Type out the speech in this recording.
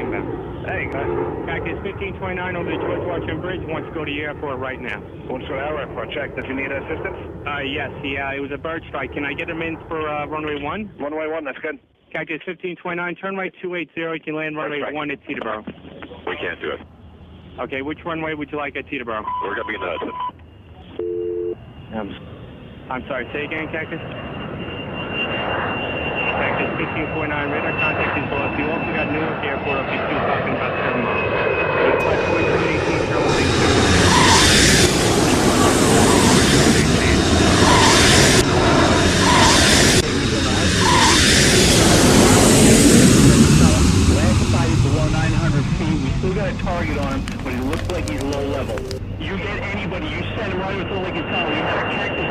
inbound. Hey, Cactus 1529 over the George Washington Bridge. Wants to go to the airport right now. wants to our airport. Check. Does he need assistance? Yes, it was a bird strike. Can I get him in for runway 1? Runway 1, that's good. Cactus 1529, turn right 280. You can land runway 1 at Teterboro. We can't do it. Okay, which runway would you like at Teterboro? We're going to be in the Hudson. I'm sorry, say again, Cactus? Cactus 1549, radar contact is below. You also got Newark Airport up to 2 talking about 7 miles. Request 4218, trouble Last sight is below 900 feet. We still got a target on him, but he looks like he's low level. You get anybody, you send him right with all they can tell. We had a Cactus